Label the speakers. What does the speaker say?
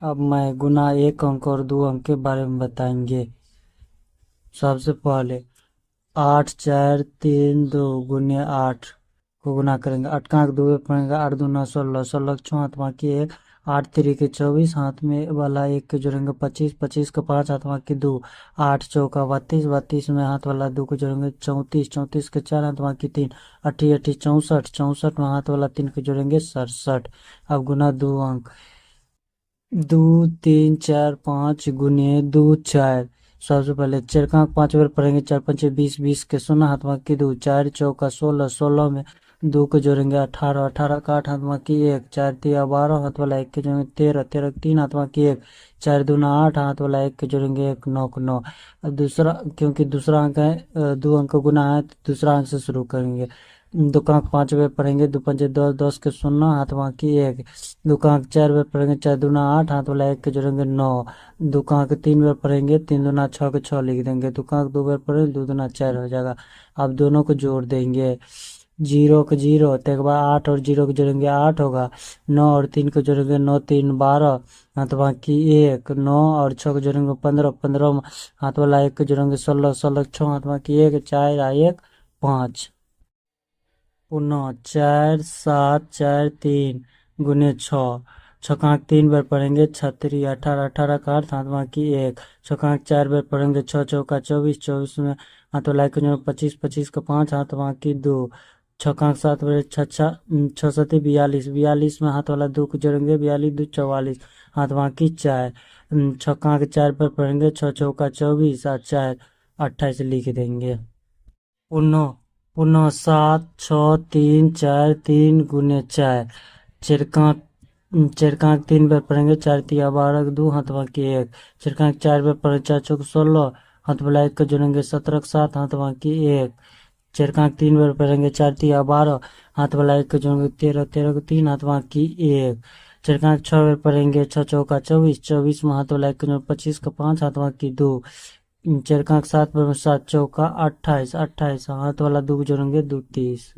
Speaker 1: अब मैं गुना एक अंक और दो अंक के बारे में बताएंगे। सबसे पहले 8 4 3 2 गुने 8 को गुना करेंगे। 8 का अंक दो में पड़ेगा, 8 दूना 16, 16 छः हाथ बाकी एक, 8 3 के 24, हाथ में वाला एक के जोड़ेंगे 25, 25 का 5 हाथ बाकी दो, 8 4 32, 32 में हाथ वाला दो को जोड़ेंगे 34, 34 के 4 हाथ बाकी 3, 8 8 64, 64 में हाथ वाला 3 के जोड़ेंगे 67। अब गुना दो अंक 2 3 4 5 गुने 2 4। सबसे पहले चार का अंक 5 बार पढ़ेंगे, 4 5 20, 20 के 0 हाथ बाकी दो, 4 4 16, 16 में दो को जोड़ेंगे 18, 18 का 8 हाथ बाकी एक, 4 3 12 हाथ वाला एक के जोड़ेंगे 13, 13 के 3 हाथ बाकी एक, 4 दूना 8 हाथ वाला एक के जोड़ेंगे 1, 9 को 9। अब दूसरा, क्योंकि दूसरा अंक है, दो अंक का गुना है तो दूसरा अंक से शुरू करेंगे। दो का अंक 5 बार पढ़ेंगे, 2 5 10, 10 के 0 हाथ बाकी एक, दो का अंक 4 बार पढ़ेंगे, 4 दूना 8 हाथ वाला एक के जोड़ेंगे 9, दो का अंक 3 बार पढ़ेंगे, 3 दूना 6 के 6 लिख देंगे, दो का अंक 2 बार पढ़ेंगे, 2 दूना 4 हो जाएगा। अब दोनों को जोड़ देंगे, 0 के 0 तो एक बार 8 और 0 को जोड़ेंगे 8 होगा, 9 और 3 को जोड़ेंगे 9 3 12 हाथ बाकी एक, 9 और 6 को जोड़ेंगे 15, 15 में हाथ वाला एक को जोड़ेंगे 16, 16 6 हाथ बाकी एक, 4 1 5। पुनः 4 7 4 3 गुने 6, छकांक 3 बार पढ़ेंगे, 36 18, 18 का 8 हाथ बाकी एक, छकांक 4 बार पढ़ेंगे, 6 चौका 24, 24 में हाथ वाला एक 25, 25 का 5 हाथ बाकी दो, छकांक 7 बार 6 6 7 42, 42 में हाथ वाला दो को जोड़ेंगे, 42 2 44 हाथ बाकी 4, छकांक 4 बार पढ़ेंगे, 6 चौका 24 और 4 28 लिख देंगे। पुनः पुनः 7 6 3 4 3 गुने 4, चिरकांक, चिरकांक 3 बार पढ़ेंगे, 4 3 12 दो हाथ बाकी एक, चिरकांक 4 बार पढ़ेंगे, 4 4 16 हाथ वाला एक को जोड़ेंगे 17 के 7 हाथ बाकी एक, चिरकांक 3 बार पढ़ेंगे, 4 3 12 हाथ वाला एक को जोड़ेंगे 13, 13 को 3 हाथ बाकी एक, चिरकांक 6 बार पढ़ेंगे, 6 चौका 24, 24 में हाथ वाला एक को जोड़ेंगे 25 का 5 हाथ बाकी दो, चिरकांक 7 पर 7 चौका 28, 28 हाथ वाला दो जोड़ेंगे 2 30।